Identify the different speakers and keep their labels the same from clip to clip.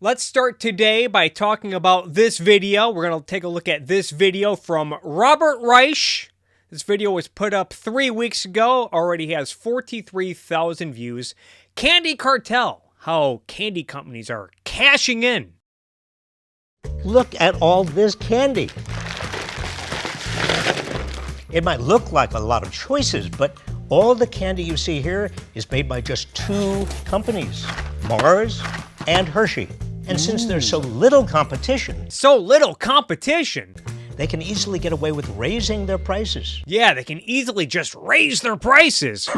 Speaker 1: Let's start today by talking about this video. We're going to take a look at this video from Robert Reich. This video was put up 3 weeks ago, already has 43,000 views. Candy Cartel, how candy companies are cashing in.
Speaker 2: Look at all this candy. It might look like a lot of choices, but all the candy you see here is made by just 2 companies, Mars and Hershey. And since there's so little competition, they can easily get away with raising their prices.
Speaker 1: Yeah, they can easily just raise their prices.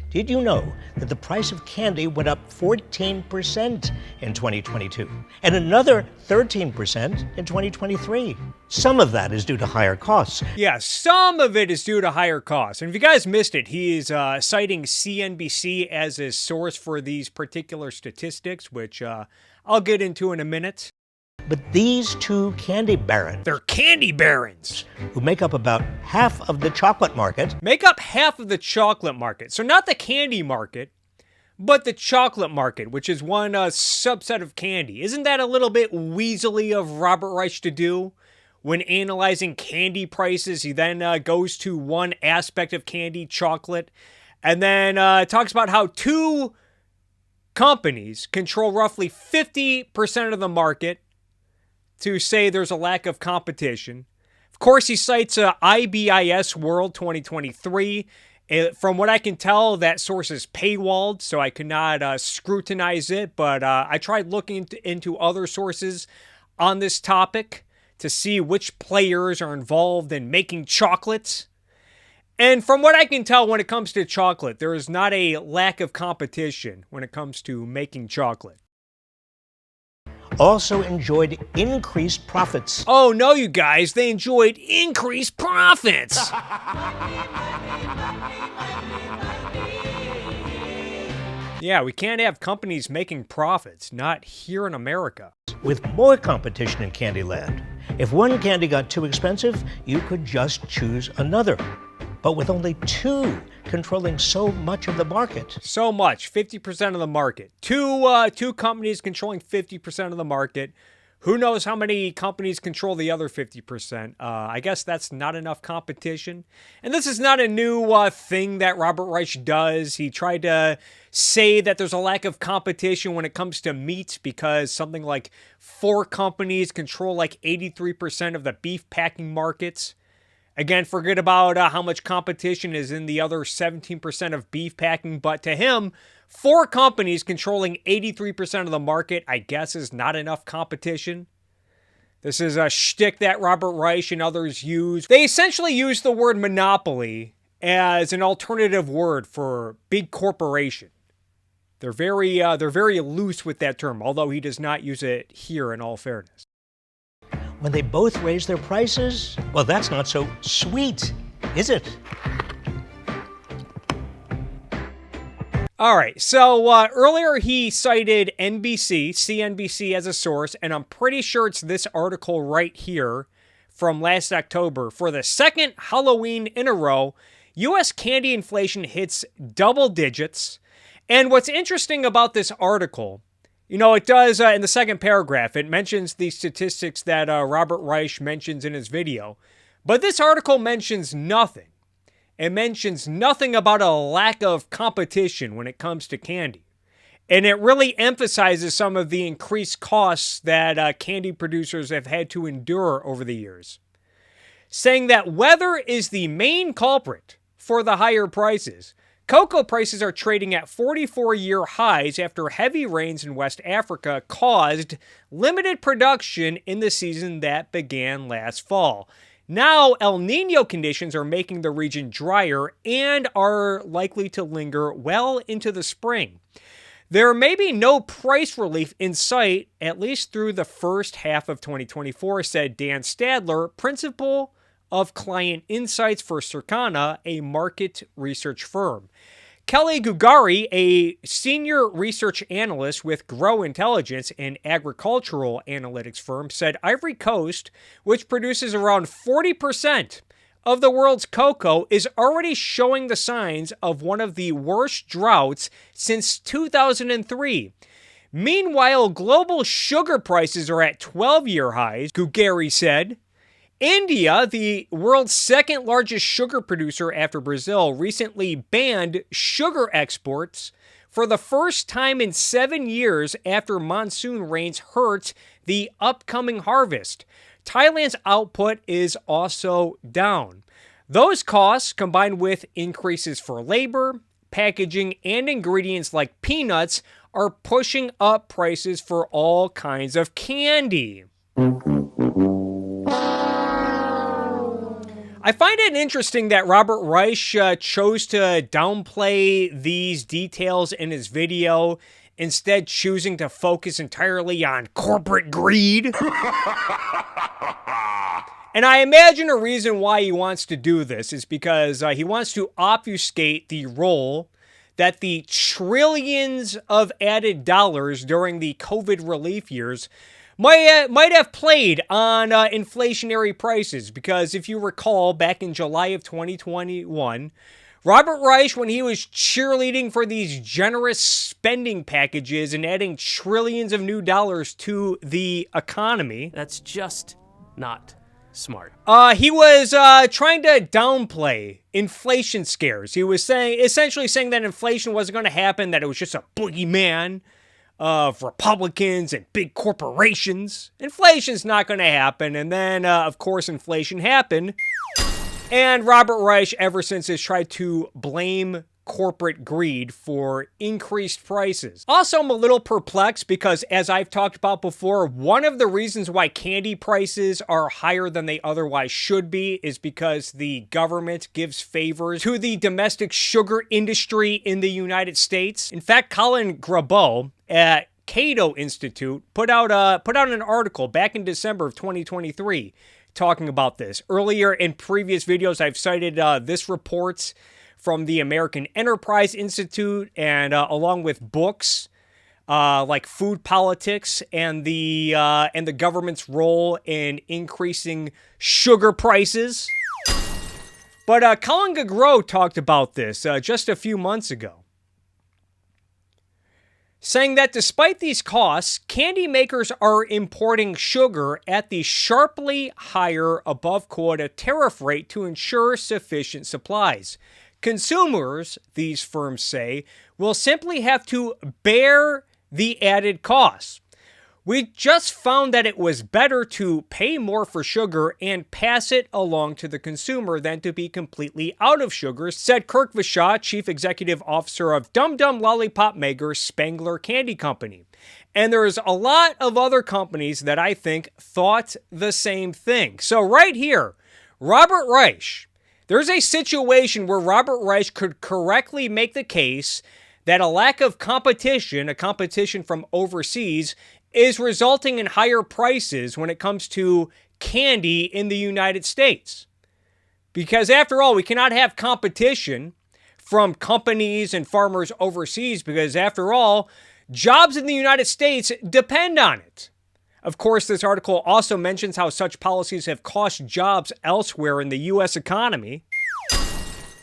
Speaker 2: Did you know that the price of candy went up 14% in 2022 and another 13% in 2023? Some of that is due to higher costs.
Speaker 1: Yeah, some of it is due to higher costs. And if you guys missed it, he is citing CNBC as his source for these particular statistics, which I'll get into in a minute.
Speaker 2: But these 2 candy barons,
Speaker 1: they're candy barons,
Speaker 2: who make up about half of the chocolate market,
Speaker 1: So not the candy market, but the chocolate market, which is one subset of candy. Isn't that a little bit weaselly of Robert Reich to do? When analyzing candy prices, he then goes to one aspect of candy, chocolate, and then talks about how 2 companies control roughly 50% of the market, to say there's a lack of competition. Of course, he cites IBIS World 2023. From what I can tell, that source is paywalled, so I could not scrutinize it, but I tried looking into other sources on this topic to see which players are involved in making chocolates. And from what I can tell, when it comes to chocolate, there is not a lack of competition when it comes to making chocolate.
Speaker 2: also enjoyed increased profits.
Speaker 1: Oh no, you guys, they enjoyed increased profits. Yeah, we can't have companies making profits, not here in America.
Speaker 2: With more competition in Candyland, if one candy got too expensive, you could just choose another. But with only 2 controlling so much of the market.
Speaker 1: So much, 50% of the market. Two companies controlling 50% of the market. Who knows how many companies control the other 50%? I guess that's not enough competition. And this is not a new thing that Robert Reich does. He tried to say that there's a lack of competition when it comes to meat because something like 4 companies control like 83% of the beef packing markets. Again, forget about how much competition is in the other 17% of beef packing, but to him, 4 companies controlling 83% of the market, I guess, is not enough competition. This is a shtick that Robert Reich and others use. They essentially use the word monopoly as an alternative word for big corporation. They're very loose with that term, although he does not use it here in all fairness.
Speaker 2: When they both raise their prices, well, that's not so sweet, is it?
Speaker 1: All right, so earlier he cited CNBC as a source, and I'm pretty sure it's this article right here from last October. For the second Halloween in a row, U.S. candy inflation hits double digits. And what's interesting about this article, you know, it does, in the second paragraph, it mentions the statistics that Robert Reich mentions in his video. But this article mentions nothing. It mentions nothing about a lack of competition when it comes to candy. And it really emphasizes some of the increased costs that candy producers have had to endure over the years. Saying that weather is the main culprit for the higher prices. Cocoa prices are trading at 44-year highs after heavy rains in West Africa caused limited production in the season that began last fall. Now, El Niño conditions are making the region drier and are likely to linger well into the spring. There may be no price relief in sight, at least through the first half of 2024, said Dan Stadler, principal of client insights for Circana, a market research firm. Kelly Gugari, a senior research analyst with Grow Intelligence, an agricultural analytics firm, said Ivory Coast, which produces around 40% of the world's cocoa is already showing the signs of one of the worst droughts since 2003. Meanwhile, global sugar prices are at 12-year highs, Gugeri said. India, the world's second largest sugar producer after Brazil, recently banned sugar exports for the first time in 7 years after monsoon rains hurt the upcoming harvest. Thailand's output is also down. Those costs, combined with increases for labor, packaging, and ingredients like peanuts, are pushing up prices for all kinds of candy. I find it interesting that Robert Reich chose to downplay these details in his video, instead choosing to focus entirely on corporate greed. And I imagine a reason why he wants to do this is because he wants to obfuscate the role that the trillions of added dollars during the COVID relief years might have played on inflationary prices. Because if you recall, back in July of 2021, Robert Reich, when he was cheerleading for these generous spending packages and adding trillions of new dollars to the economy,
Speaker 3: that's just not smart.
Speaker 1: He was trying to downplay inflation scares. He was essentially saying that inflation wasn't going to happen, that it was just a boogeyman of Republicans and big corporations. Inflation's not going to happen. And then, of course, inflation happened. And Robert Reich, ever since, has tried to blame corporate greed for increased prices. Also, I'm a little perplexed because, as I've talked about before, one of the reasons why candy prices are higher than they otherwise should be is because the government gives favors to the domestic sugar industry in the United States. In fact, Colin Grabow at Cato Institute put out an article back in December of 2023 talking about this. Earlier in previous videos, I've cited this report from the American Enterprise Institute, and along with books like Food Politics and the government's role in increasing sugar prices. But Colin Grabow talked about this just a few months ago, saying that despite these costs, candy makers are importing sugar at the sharply higher above-quota tariff rate to ensure sufficient supplies. Consumers, these firms say, will simply have to bear the added costs. We just found that it was better to pay more for sugar and pass it along to the consumer than to be completely out of sugar, said Kirk, chief executive officer of Dum Dum lollipop maker Spangler Candy Company. And there's a lot of other companies that I think thought the same thing. So right here, Robert Reich, there's a situation where Robert Reich could correctly make the case that a lack of competition, a competition from overseas, is resulting in higher prices when it comes to candy in the United States. Because after all, we cannot have competition from companies and farmers overseas because after all, jobs in the United States depend on it. Of course, this article also mentions how such policies have cost jobs elsewhere in the U.S. economy,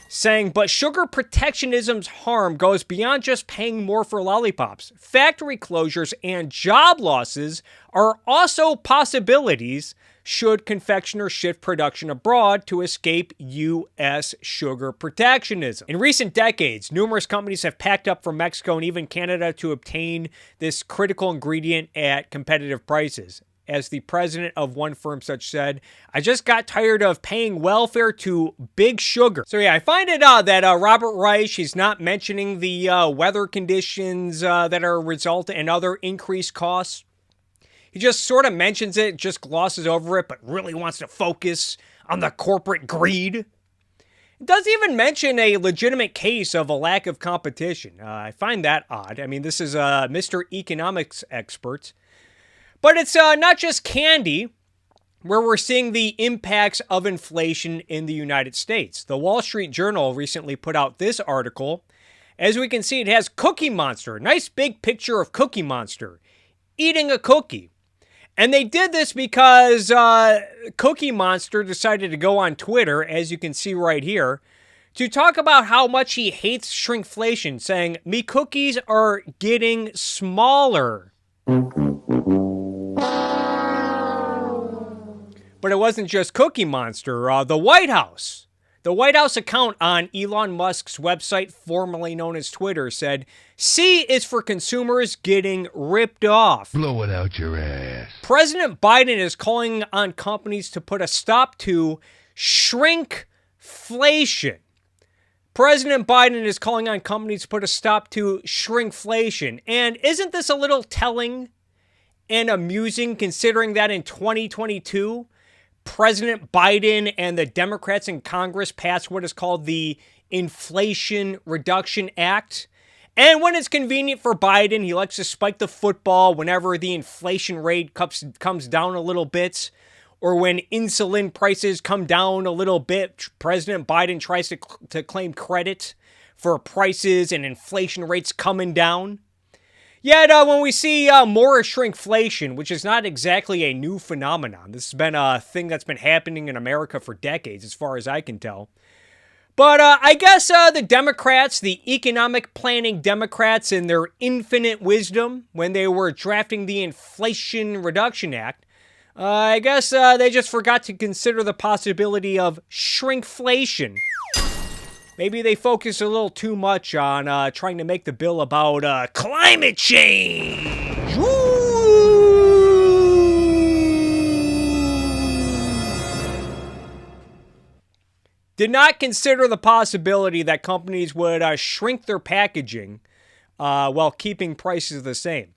Speaker 1: saying, but sugar protectionism's harm goes beyond just paying more for lollipops. Factory closures and job losses are also possibilities should confectioners shift production abroad to escape U.S. sugar protectionism. In recent decades, numerous companies have packed up from Mexico and even Canada to obtain this critical ingredient at competitive prices. As the president of one firm such said, I just got tired of paying welfare to big sugar. So yeah, I find it odd that Robert Reich, he's not mentioning the weather conditions that are a result and other increased costs. He just sort of mentions it, just glosses over it, but really wants to focus on the corporate greed. It doesn't even mention a legitimate case of a lack of competition. I find that odd. I mean, this is Mr. Economics expert. But it's not just candy where we're seeing the impacts of inflation in the United States. The Wall Street Journal recently put out this article. As we can see, it has Cookie Monster. Nice big picture of Cookie Monster eating a cookie. And they did this because Cookie Monster decided to go on Twitter, as you can see right here, to talk about how much he hates shrinkflation, saying, "Me cookies are getting smaller." But it wasn't just Cookie Monster. The White House account on Elon Musk's website, formerly known as Twitter, said, "C is for consumers getting ripped off."
Speaker 4: Blow it out your ass.
Speaker 1: President Biden is calling on companies to put a stop to shrinkflation. President Biden is calling on companies to put a stop to shrinkflation. And isn't this a little telling and amusing, considering that in 2022, President Biden and the Democrats in Congress passed what is called the Inflation Reduction Act. And when it's convenient for Biden, he likes to spike the football whenever the inflation rate comes down a little bit, or when insulin prices come down a little bit. President Biden tries to claim credit for prices and inflation rates coming down. Yet, when we see more shrinkflation, which is not exactly a new phenomenon, this has been a thing that's been happening in America for decades, as far as I can tell. But I guess the Democrats, the economic planning Democrats, in their infinite wisdom, when they were drafting the Inflation Reduction Act, I guess they just forgot to consider the possibility of shrinkflation. Maybe they focus a little too much on trying to make the bill about climate change. Did not consider the possibility that companies would shrink their packaging while keeping prices the same.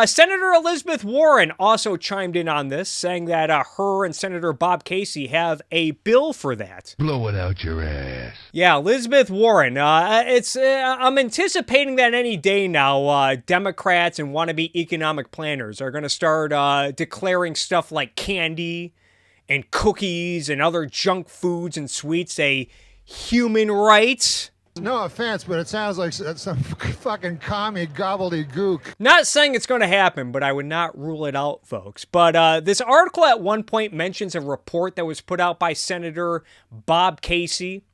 Speaker 1: Senator Elizabeth Warren also chimed in on this, saying that her and Senator Bob Casey have a bill for that.
Speaker 4: Blow it out your ass.
Speaker 1: Yeah, Elizabeth Warren. I'm anticipating that any day now, Democrats and wannabe economic planners are going to start declaring stuff like candy and cookies and other junk foods and sweets a human right.
Speaker 5: No offense, but it sounds like some fucking commie gobbledygook.
Speaker 1: Not saying it's going to happen, but I would not rule it out, folks. But this article at one point mentions a report that was put out by Senator Bob Casey.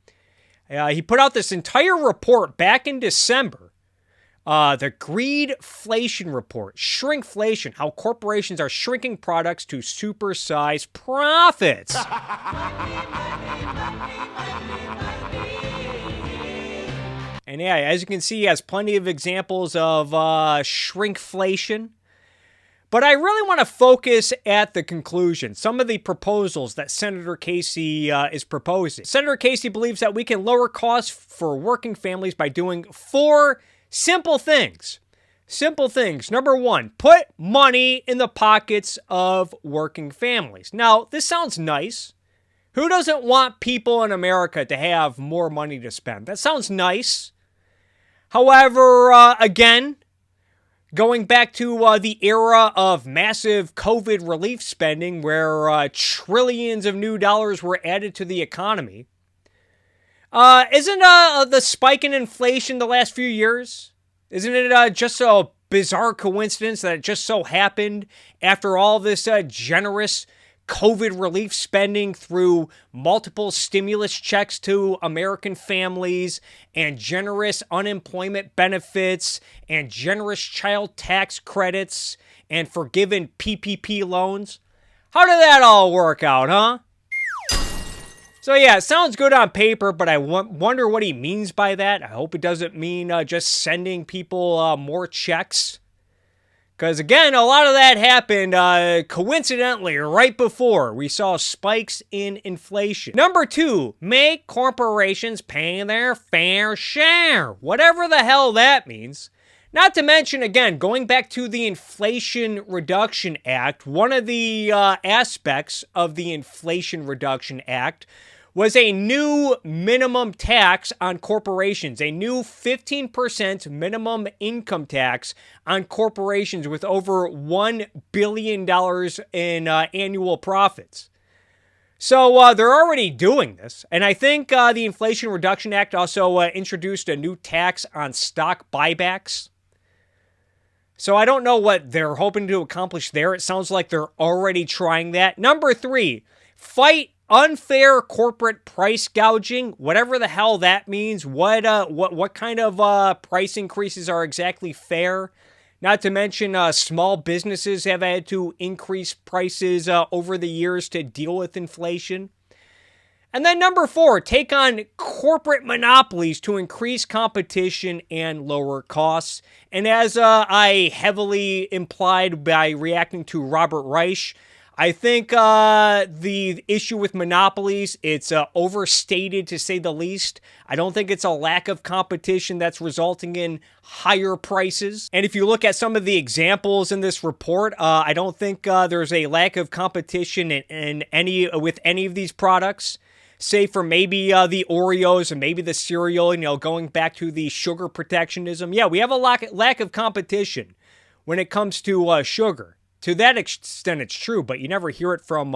Speaker 1: He put out this entire report back in December. The Greedflation Report, Shrinkflation, how corporations are shrinking products to supersize profits. And yeah, as you can see, he has plenty of examples of shrinkflation. But I really want to focus at the conclusion, some of the proposals that Senator Casey is proposing. Senator Casey believes that we can lower costs for working families by doing 4 simple things. Simple things. Number 1, put money in the pockets of working families. Now, this sounds nice. Who doesn't want people in America to have more money to spend? That sounds nice. However, again, going back to the era of massive COVID relief spending where trillions of new dollars were added to the economy, isn't the spike in inflation the last few years, isn't it just a bizarre coincidence that it just so happened after all this generous COVID relief spending through multiple stimulus checks to American families and generous unemployment benefits and generous child tax credits and forgiven PPP loans? How did that all work out, huh? So yeah, it sounds good on paper, but I wonder what he means by that. I hope it doesn't mean just sending people more checks. Because, again, a lot of that happened coincidentally right before we saw spikes in inflation. Number 2, make corporations pay their fair share. Whatever the hell that means. Not to mention, again, going back to the Inflation Reduction Act, one of the aspects of the Inflation Reduction Act was a new minimum tax on corporations, a new 15% minimum income tax on corporations with over $1 billion in annual profits. So they're already doing this. And I think the Inflation Reduction Act also introduced a new tax on stock buybacks. So I don't know what they're hoping to accomplish there. It sounds like they're already trying that. Number 3, fight unfair corporate price gouging, whatever the hell that means. What kind of price increases are exactly fair? Not to mention, small businesses have had to increase prices over the years to deal with inflation. And then number 4, take on corporate monopolies to increase competition and lower costs. And as I heavily implied by reacting to Robert Reich, I think the issue with monopolies, it's overstated to say the least. I don't think it's a lack of competition that's resulting in higher prices. And if you look at some of the examples in this report, I don't think there's a lack of competition with any of these products. Say for maybe the Oreos and maybe the cereal, going back to the sugar protectionism. Yeah, we have a lack of competition when it comes to sugar. To that extent, it's true, but you never hear it from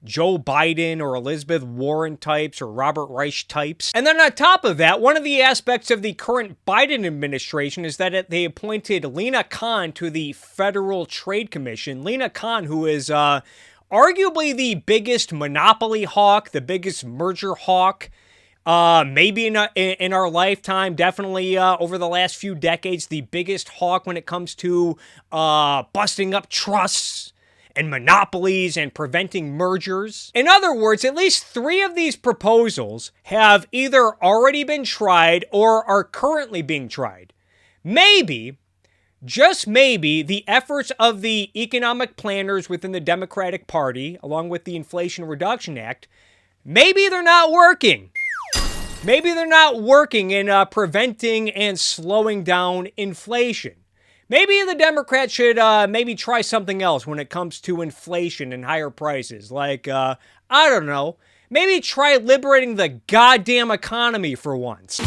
Speaker 1: Joe Biden or Elizabeth Warren types or Robert Reich types. And then on top of that, one of the aspects of the current Biden administration is that they appointed Lena Khan to the Federal Trade Commission. Lena Khan, who is arguably the biggest monopoly hawk, the biggest merger hawk, maybe in our lifetime, definitely over the last few decades, the biggest hawk when it comes to busting up trusts and monopolies and preventing mergers. In other words, at least 3 of these proposals have either already been tried or are currently being tried. Maybe, just maybe, the efforts of the economic planners within the Democratic Party, along with the Inflation Reduction Act, maybe they're not working. Maybe they're not working in preventing and slowing down inflation. Maybe the Democrats should maybe try something else when it comes to inflation and higher prices. Like, I don't know, maybe try liberating the goddamn economy for once.